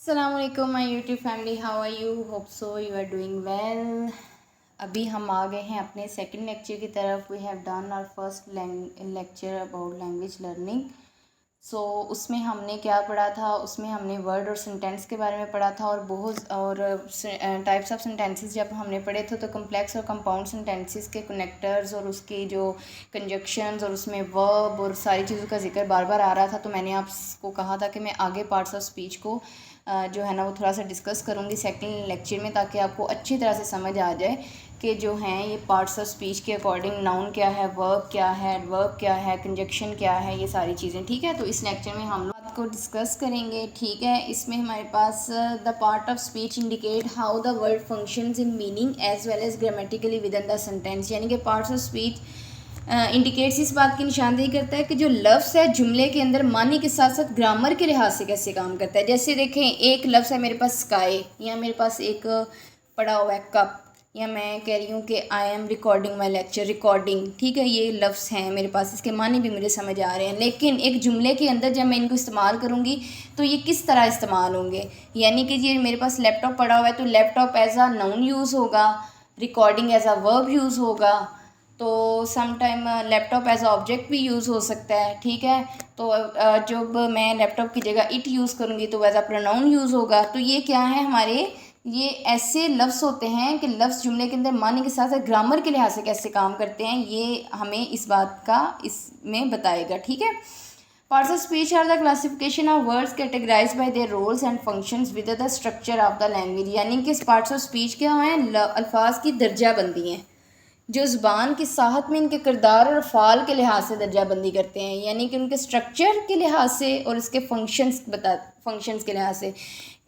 अस्सलामुअलैकुम my YouTube family, how are you? Hope so you are doing well. अभी हम आ गए हैं अपने सेकंड लेक्चर की तरफ। We have done our first lecture about language learning. So उसमें हमने क्या पढ़ा था? उसमें हमने वर्ड और सेंटेंस के बारे में पढ़ा था और बहुत और टाइप्स ऑफ सेंटेंसेस जब हमने पढ़े थे तो कम्प्लेक्स और कंपाउंड सेंटेंसेस के कनेक्टर्स और उसके जो कंजक्शंस और उसमें वर्ब और सारी चीज़ों का जिक्र बार बार आ रहा था। तो मैंने आपको कहा था कि मैं आगे पार्ट्स ऑफ स्पीच को जो है ना वो थोड़ा सा डिस्कस करूँगी सेकंड लेक्चर में, ताकि आपको अच्छी तरह से समझ आ जाए कि जो हैं ये पार्ट्स ऑफ स्पीच के अकॉर्डिंग नाउन क्या है, वर्ब क्या है, एडवर्ब क्या है, कंजक्शन क्या है, ये सारी चीज़ें। ठीक है, तो इस लेक्चर में हम लोग बात को डिस्कस करेंगे। ठीक है, इसमें हमारे पास the part of speech indicate how the word functions in meaning as well as grammatically within the sentence. यानी कि पार्ट्स ऑफ स्पीच इंडिकेट्स इस बात की निशानदेही करता है कि जो लफ्ज़ है जुमले के अंदर मानी के साथ साथ ग्रामर के लिहाज से कैसे काम करता है। जैसे देखें, एक लफ्ज़ है मेरे पास स्काई, या मेरे पास एक पड़ा हुआ है कप, या मैं कह रही हूँ कि I am recording my lecture, recording. ठीक है, ये लफ्ज़ हैं मेरे पास, इसके मानी भी मुझे समझ आ रहे हैं। लेकिन एक जुमले के अंदर जब मैं इनको इस्तेमाल करूँगी तो ये किस तरह इस्तेमाल होंगे। यानी कि ये मेरे पास लैपटॉप पड़ा हुआ है तो laptop as a noun use होगा, recording as a verb use होगा, तो some time laptop as object भी यूज़ हो सकता है। ठीक है, तो जब मैं लैपटॉप की जगह इट यूज़ करूँगी तो एज अ प्रोनाउन यूज़ होगा। तो ये क्या है हमारे, ये ऐसे लफ्ज़ होते हैं कि लफ्ज़ जुमले के अंदर मानी के साथ साथ ग्रामर के लिहाज से कैसे काम करते हैं, ये हमें इस बात का इसमें बताएगा। ठीक है, parts of speech are the classification of words categorize by their roles and functions with the structure of the language. यानी कि इस पार्ट्स ऑफ स्पीच क्या हैं, अल्फाज की दर्जाबंदी हैं जो ज़ुबान की साहत में इनके किरदार और फ़ाल के लिहाज से दर्जाबंदी करते हैं। यानी कि उनके स्ट्रक्चर के लिहाज से और इसके फंक्शंस के लिहाज से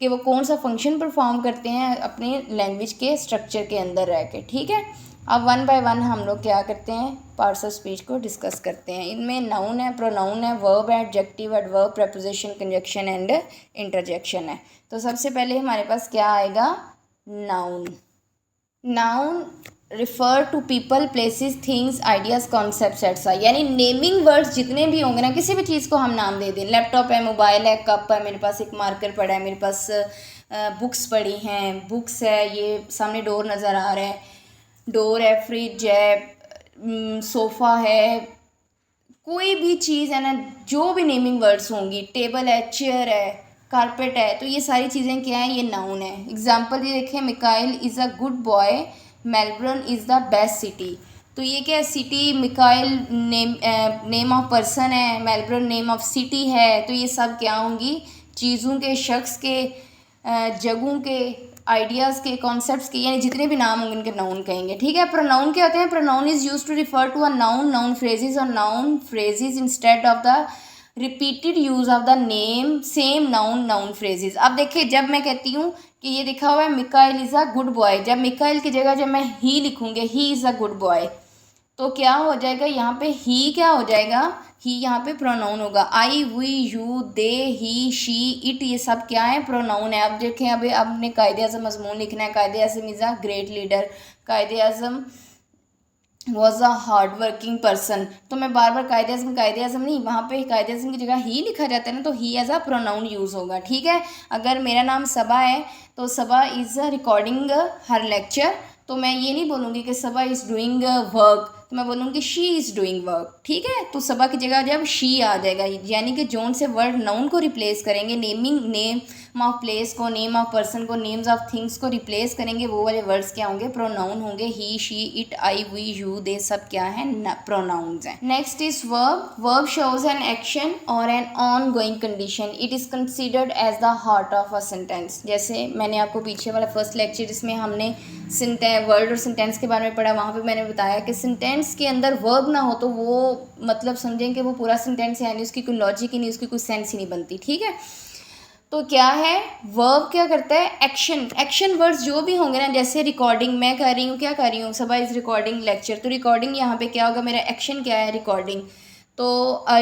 कि वो कौन सा फंक्शन परफॉर्म करते हैं अपने लैंग्वेज के स्ट्रक्चर के अंदर रह के। ठीक है, अब वन बाय वन हम लोग क्या करते हैं, पार्ट्स ऑफ स्पीच को डिस्कस करते हैं। इनमें नाउन है, प्रोनाउन है, वर्ब है, adjective, adverb, preposition, conjunction and interjection है। तो सबसे पहले हमारे पास क्या आएगा, noun. Noun refer to people, places, things, ideas, concepts etc. यानी नेमिंग वर्ड्स जितने भी होंगे ना, किसी भी चीज़ को हम नाम दे दें। लैपटॉप है, मोबाइल है, कप है, मेरे पास एक मार्कर पड़ा है, मेरे पास बुक्स पड़ी हैं, बुक्स है, ये सामने डोर नज़र आ रहा है, डोर है, फ्रिज है, सोफ़ा है, कोई भी चीज़ है ना, जो भी नेमिंग वर्ड्स होंगी, टेबल है, चेयर है, कारपेट है, तो ये सारी चीज़ें क्या हैं, ये नाउन है। एग्जाम्पल ये देखें, Mikail is a good boy, Melbourne is the best city. तो ये क्या है, city, Mikail name of person है, मेलबर्न नेम ऑफ सिटी है। तो ये सब क्या होंगी, चीज़ों के, शख्स के, जगहों के, आइडियाज़ के, कॉन्सेप्ट्स के, यानी जितने भी नाम होंगे उनके नाउन कहेंगे। ठीक है, प्रोनाउन क्या होते हैं, pronoun is use to refer to a noun, noun phrases और noun phrases instead of the repeated use of the name same noun, noun phrases. अब देखिए, जब मैं कहती हूँ कि ये लिखा हुआ है Mikail is a good boy, जब मिकाइल की जगह जब मैं ही लिखूँगी, he is a good boy, तो क्या हो जाएगा यहाँ पे, ही क्या हो जाएगा, ही यहाँ पे प्रोनाउन होगा। I, we, you, they, he, she, it, ये सब क्या है, प्रोनाउन है। अब देखें, अब आपने कायदे आज़म मजमून लिखना है, Quaid e Azam is a great leader, Quaid e Azam was a hard working person. तो मैं बार बार कायदे आज़म नहीं, वहाँ पे कायदे आज़म की जगह ही लिखा जाता है ना, तो ही एज अ प्रोनाउन यूज़ होगा। ठीक है, अगर मेरा नाम सबा है तो सबा इज़ रिकॉर्डिंग हर लेक्चर, तो मैं ये नहीं बोलूँगी कि सबा इज़ डूइंग वर्क, तो मैं बोलूँगी शी इज़ डूइंग वर्क। ठीक है, तो सबा की जगह जब शी आ जाएगा, यानी कि जोन से वर्ड नाउन को रिप्लेस करेंगे, नेमिंग नेम ऑफ प्लेस को, नेम ऑफ पर्सन को, नेम्स ऑफ थिंग्स को रिप्लेस करेंगे, वो वाले वर्ड्स क्या होंगे, प्रोनाउन होंगे। He, she, it, I, we, you, they सब क्या है, प्रोनाउंस हैं। Next is verb. Verb shows an action और an ongoing condition. It is considered as the heart of a sentence. जैसे मैंने आपको पीछे वाला फर्स्ट लेक्चर जिसमें हमने वर्ड और सेंटेंस के बारे में पढ़ा, वहाँ पे मैंने बताया कि सेंटेंस के अंदर वर्ब ना हो तो वो मतलब समझें कि वो पूरा सेंटेंस है, यानी उसकी कोई लॉजिक ही नहीं, उसकी कोई सेंस ही नहीं बनती। ठीक है, तो क्या है, वर्ब क्या करता है, एक्शन। एक्शन वर्ड्स जो भी होंगे ना, जैसे रिकॉर्डिंग, मैं कर रही हूँ, क्या कर रही हूँ, सबा इज़ रिकॉर्डिंग लेक्चर, तो रिकॉर्डिंग यहाँ पे क्या होगा, मेरा एक्शन क्या है, रिकॉर्डिंग। तो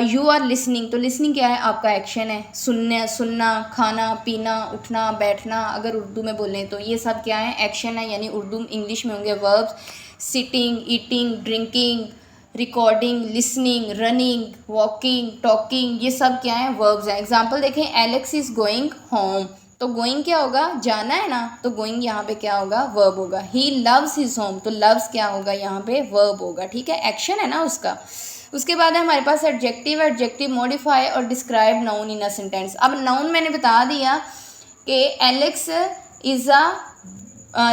यू आर लिसनिंग, तो लिसनिंग क्या है, आपका एक्शन है, सुनना, खाना पीना, उठना बैठना, अगर उर्दू में बोलें तो ये सब क्या है, एक्शन है, यानी उर्दू इंग्लिश में होंगे verbs. Sitting, eating, drinking, recording, listening, running, walking, talking, ये सब क्या है, वर्ब्स हैं। एग्जाम्पल देखें, एलेक्स इज़ गोइंग होम, तो गोइंग क्या होगा, जाना है ना, तो गोइंग यहाँ पे क्या होगा, वर्ब होगा। ही लव्स हिज होम, तो लव्स क्या होगा यहाँ पे, वर्ब होगा, ठीक है, एक्शन है ना उसका। उसके बाद है हमारे पास एडजेक्टिव, एडजेक्टिव मॉडिफाई और describe noun in a sentence. अब नाउन मैंने बता दिया कि एलेक्स इज़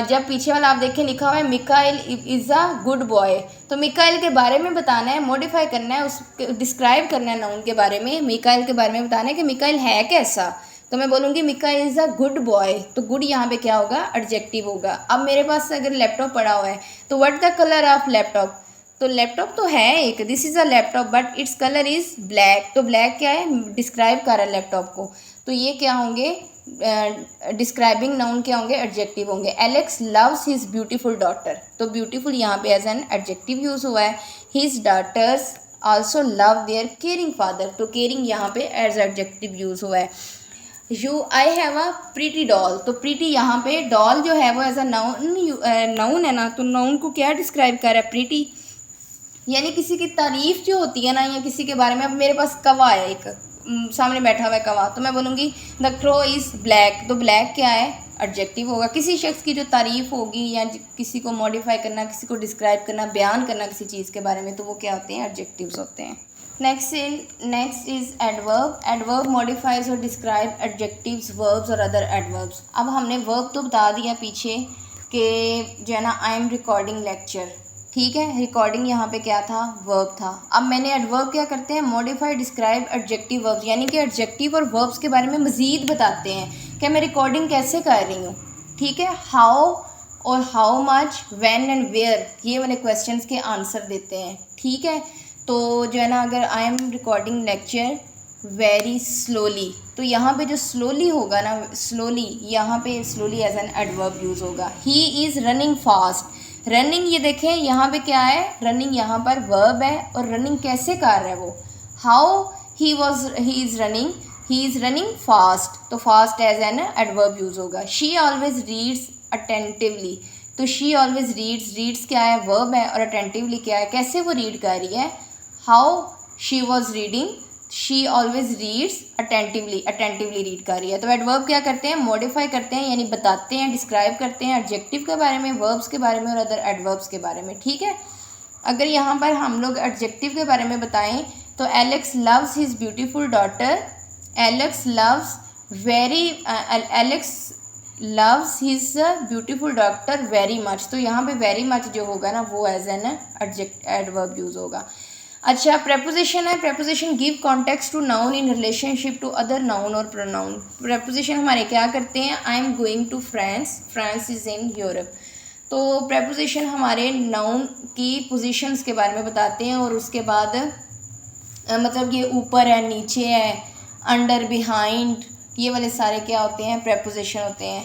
जब पीछे वाला आप देखें लिखा हुआ है Mikail is a good boy, तो मिकाइल के बारे में बताना है, मॉडिफाई करना है, उस डिस्क्राइब करना है नाउन के बारे में, मिकाइल के बारे में बताना है कि मिकाइल है कैसा। तो मैं बोलूँगी Mikail is a good boy, तो गुड यहाँ पे क्या होगा, एडजेक्टिव होगा। अब मेरे पास अगर लैपटॉप पड़ा हुआ है तो what the colour of laptop, तो लैपटॉप तो है एक, this is a laptop but its colour is black, तो ब्लैक क्या है, डिस्क्राइब कर रहा है लैपटॉप को, तो ये क्या होंगे, डिस्क्राइबिंग नाउन क्या होंगे, एडजेक्टिव होंगे। Alex loves his beautiful daughter, तो ब्यूटीफुल यहाँ पे एज एन एडजेक्टिव यूज़ हुआ है। His daughters also love their caring father, तो केयरिंग यहाँ पे एज एडजेक्टिव यूज़ हुआ है। I have a pretty doll, तो प्रीटी यहाँ पे डॉल जो है वो एज अ नाउन है ना, तो नाउन को क्या डिस्क्राइब कर रहा है, प्रीटी, यानी किसी की तारीफ़ जो होती है ना, या किसी के बारे में। अब मेरे पास कवा है एक, सामने बैठा हुआ है कवा, तो मैं बोलूँगी द क्रो इज़ ब्लैक, तो ब्लैक क्या है, एडजेक्टिव होगा। किसी शख्स की जो तारीफ़ होगी या किसी को मॉडिफाई करना, किसी को डिस्क्राइब करना, बयान करना किसी चीज़ के बारे में, तो वो क्या होते हैं, एडजेक्टिव्स होते हैं। Next is adverb. Adverb modifies और डिस्क्राइब एडजेक्टिव्स, वर्ब्स और अदर एडवर्ब्स। अब हमने वर्ब तो बता दिया पीछे कि जो है ना, आई एम रिकॉर्डिंग लेक्चर, ठीक है, रिकॉर्डिंग यहाँ पे क्या था, वर्ब था। अब मैंने एडवर्ब क्या करते हैं, मॉडिफाई डिस्क्राइब एडजेक्टिव वर्ब्स, यानी कि एडजेक्टिव और वर्ब्स के बारे में मज़ीद बताते हैं कि मैं रिकॉर्डिंग कैसे कर रही हूँ, ठीक है। हाउ और how much, when and where, ये वाले क्वेश्चंस के आंसर देते हैं, ठीक है। तो जो है ना, अगर I am recording lecture very slowly, तो यहाँ पे जो स्लोली होगा ना, स्लोली, यहाँ पे slowly as an adverb use होगा। He is running fast, running, ये देखें यहाँ पे क्या है, रनिंग यहाँ पर वर्ब है, और रनिंग कैसे कर रहा है वो, how he is running fast, तो fast as an adverb use होगा। शी ऑलवेज रीड्स अटेंटिवली, तो शी ऑलवेज रीड्स क्या है, वर्ब है, और अटेंटिवली क्या है, कैसे वो रीड कर रही है, how she was reading, she always reads attentively read कर रही है। तो एडवर्ब क्या करते हैं, मॉडिफाई करते हैं, यानी बताते हैं, डिस्क्राइब करते हैं एडजेक्टिव के बारे में, वर्ब्स के बारे में और अदर एडवर्ब्स के बारे में, ठीक है। अगर यहाँ पर हम लोग एडजेक्टिव के बारे में बताएं तो Alex loves his beautiful daughter, Alex loves his beautiful daughter very much, तो यहाँ पे वेरी मच जो होगा ना, वो एज एन एडवर्ब यूज़ होगा। अच्छा, प्रेपोजिशन है, preposition give context to noun in relationship to other noun और प्रोनाउन। प्रेपोजिशन हमारे क्या करते हैं, I am going to France is in Europe, तो प्रेपोजिशन हमारे नाउन की पोजीशंस के बारे में बताते हैं, और उसके बाद मतलब ये ऊपर है, नीचे है, अंडर, बिहाइंड, ये वाले सारे क्या होते हैं, प्रेपोजिशन होते हैं।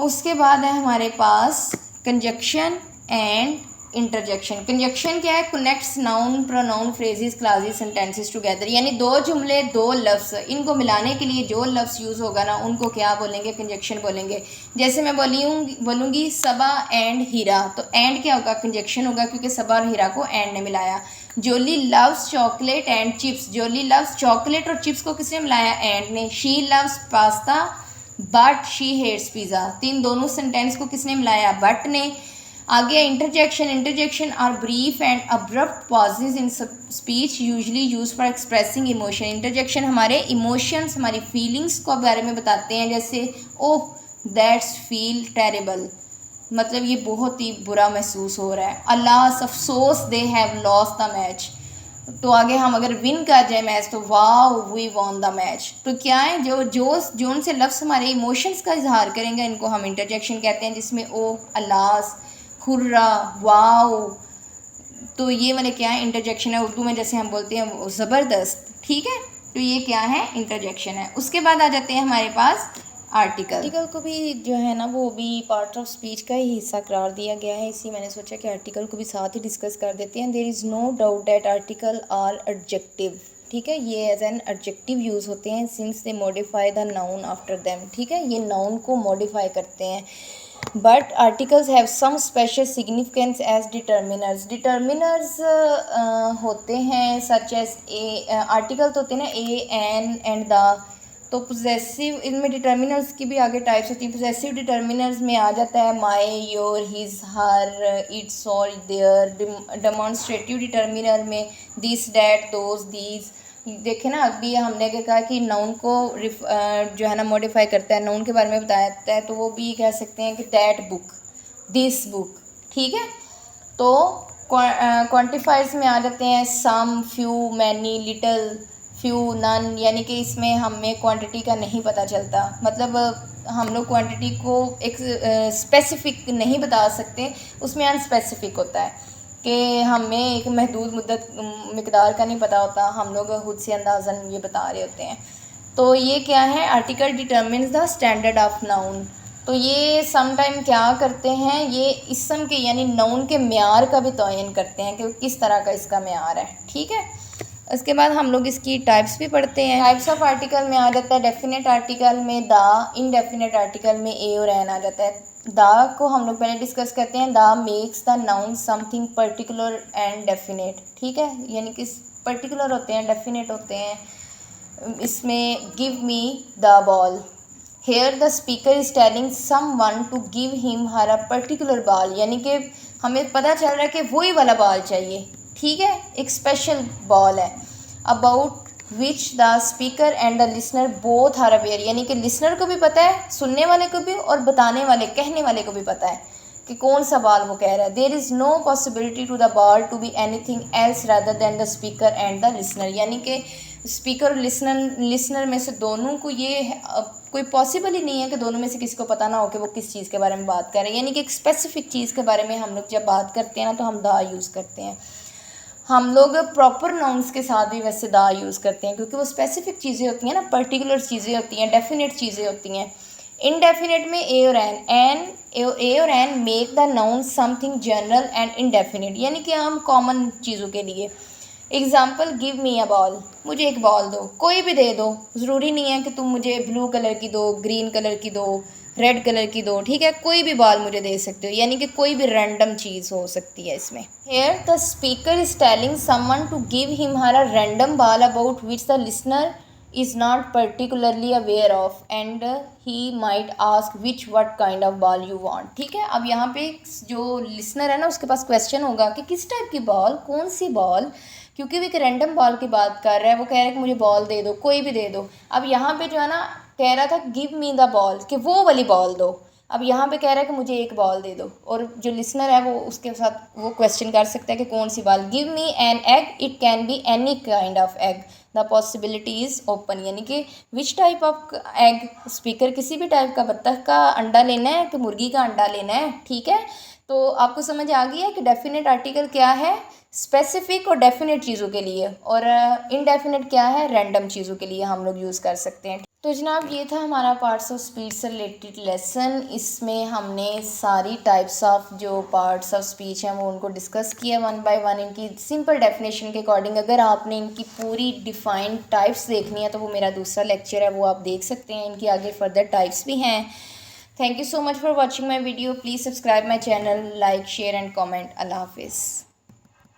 उसके बाद है हमारे पास कंजक्शन एंड इंटरजेक्शन। कंजक्शन क्या है, connects noun, pronoun, phrases, classes, sentences together, यानी दो जुमले, दो लफ्ज़, इनको मिलाने के लिए जो लफ्ज़ यूज़ होगा ना, उनको क्या बोलेंगे, कंजक्शन बोलेंगे। जैसे मैं बोलूँगी सबा एंड हीरा, तो एंड क्या होगा, कंजक्शन होगा, क्योंकि सबा और हीरा को एंड ने मिलाया। Jolie loves chocolate and chips, Jolie loves chocolate और चिप्स को किसने मिलाया, एंड ने। She loves pasta but she hates pizza, तो इन दोनों सेंटेंस को किसने मिलाया, बट ने। आगे interjection are brief and abrupt pauses in speech usually use for expressing emotion. Interjection हमारे इमोशंस, हमारी फीलिंग्स को बारे में बताते हैं, जैसे ओह दैट्स फील टेरेबल, मतलब ये बहुत ही बुरा महसूस हो रहा है। अल्लाह अफसोस they have lost the match, तो आगे हम अगर विन कर जाए मैच तो wow we won the match. तो क्या है, जो उनसे लफ्ज़ हमारे इमोशंस का इजहार करेंगे, इनको हम इंटरजेक्शन कहते हैं, जिसमें ओ, अल्लाह, हुर्रा, वाओ, तो ये वाले क्या है, इंटरजेक्शन है। उर्दू में जैसे हम बोलते हैं ज़बरदस्त, ठीक है, तो ये क्या है, इंटरजेक्शन है। उसके बाद आ जाते हैं हमारे पास आर्टिकल को भी जो है ना, वो भी पार्ट ऑफ स्पीच का ही हिस्सा करार दिया गया है, इसी मैंने सोचा कि आर्टिकल को भी साथ ही डिस्कस कर देते हैं। There is no doubt that article are adjective, ठीक है, ये एज एन एडजेक्टिव यूज़ होते हैं since they modify the noun after them, ठीक है, ये नाउन को मॉडिफाई करते हैं। But articles have some special significance as determiners होते हैं, सच एज ए, आर्टिकल तो होते हैं ना, ए, एन एंड द, तो पोजेसिव इनमें डिटर्मिनर्स की भी आगे टाइप्स होती हैं। पोजेसिव डिटर्मिनर्स में आ जाता है माई, योर, हिज, हर, इट्स और देयर। डेमॉन्स्ट्रेटिव डिटर्मिनर में दिस, डैट, दोज, दीज। देखे ना, अभी हमने क्या कहा कि नाउन को जो है ना मॉडिफाई करता है, नाउन के बारे में बताया जाता है, तो वो भी कह सकते हैं कि दैट बुक, दिस बुक। ठीक है, तो क्वांटिफायर्स में आ जाते हैं some, few, many, little, few, none. यानी कि इसमें हमें क्वांटिटी का नहीं पता चलता, मतलब हम लोग क्वांटिटी को एक स्पेसिफिक नहीं बता सकते, उसमें अनस्पेसिफिक होता है कि हमें एक महदूद मुद्दत मिकदार का नहीं पता होता, हम लोग खुद से अंदाज़न ये बता रहे होते हैं। तो ये क्या है, article determines the standard of noun. तो ये समटाइम क्या करते हैं, ये इसम के यानी नाउन के म्यार का भी तयन करते हैं कि किस तरह का इसका म्यार है। ठीक है, उसके बाद हम लोग इसकी टाइप्स भी पढ़ते हैं। टाइप्स ऑफ आर्टिकल में आ जाता है डेफिनेट आर्टिकल में द, इनडेफिनेट आर्टिकल में ए और एन आ जाता है। द को हम लोग पहले डिस्कस करते हैं। The makes the noun something particular and definite. ठीक है, यानी कि पर्टिकुलर होते हैं, डेफिनेट होते हैं। इसमें give me the ball, here the speaker is telling someone to give him her a particular ball, यानी कि हमें पता चल रहा है कि वही वाला बॉल चाहिए। ठीक है, एक स्पेशल बॉल है। About which the speaker and the listener both are aware, यानी कि लिसनर को भी पता है, सुनने वाले को भी, और बताने वाले, कहने वाले को भी पता है कि कौन सा बॉल वो कह रहा है। There is no possibility to the ball to be anything else rather than the speaker and the listener, यानी कि स्पीकर और लिसनर में से दोनों को ये कोई पॉसिबल ही नहीं है कि दोनों में से किसी को पता ना हो कि वो किस चीज़ के बारे में बात कर रहे हैं। यानी कि एक स्पेसिफिक चीज़ के बारे में हम लोग जब बात करते हैं ना, तो हम द यूज़ करते हैं। हम लोग प्रॉपर नाउन्स के साथ भी वैसे द यूज़ करते हैं, क्योंकि वो स्पेसिफिक चीज़ें होती हैं ना, पर्टिकुलर चीज़ें होती हैं, डेफिनेट चीज़ें होती हैं। इनडेफिनेट में ए और an make the noun something general and indefinite, यानी कि आम कॉमन चीज़ों के लिए। Example, give me a ball, मुझे एक बॉल दो, कोई भी दे दो, ज़रूरी नहीं है कि तुम मुझे ब्लू कलर की दो, ग्रीन कलर की दो, रेड कलर की दो। ठीक है, कोई भी बॉल मुझे दे सकते हो, यानी कि कोई भी रैंडम चीज़ हो सकती है इसमें। Here the speaker is telling someone to give him her a random ball about which the listener is not particularly aware of and he might ask which what kind of ball you want. ठीक है, अब यहाँ पे जो listener है ना, उसके पास question होगा कि किस टाइप की बॉल, कौन सी बॉल, क्योंकि वो एक रैंडम बॉल की बात कर रहा है, वो कह रहा है कि मुझे बॉल दे दो, कोई भी दे दो। अब यहाँ पे जो है ना, कह रहा था गिव मी द बॉल, कि वो वाली बॉल दो। अब यहाँ पे कह रहा है कि मुझे एक बॉल दे दो, और जो लिसनर है वो उसके साथ वो क्वेश्चन कर सकता है कि कौन सी ball. Give me an egg, it can be any kind of egg, the possibility is open, यानी कि which type of egg, speaker किसी भी टाइप का बत्तख का अंडा लेना है कि मुर्गी का अंडा लेना है। ठीक है, तो आपको समझ आ गई है कि डेफिनेट आर्टिकल क्या है, स्पेसिफिक और डेफिनेट चीज़ों के लिए, और इनडेफिनेट क्या है, रैंडम चीज़ों के लिए हम लोग यूज़ कर सकते हैं। तो जनाब, ये था हमारा पार्ट्स ऑफ स्पीच से रिलेटेड लेसन। इसमें हमने सारी टाइप्स ऑफ जो पार्ट्स ऑफ स्पीच हैं वो उनको डिस्कस किया वन बाय वन, इनकी सिंपल डेफिनेशन के अकॉर्डिंग। अगर आपने इनकी पूरी डिफाइंड टाइप्स देखनी है तो वो मेरा दूसरा लेक्चर है, वो आप देख सकते हैं। इनकी आगे फर्दर टाइप्स भी हैं। Thank you so much for watching my video. Please subscribe my channel, like, share and comment. अल्लाह हाफिज़।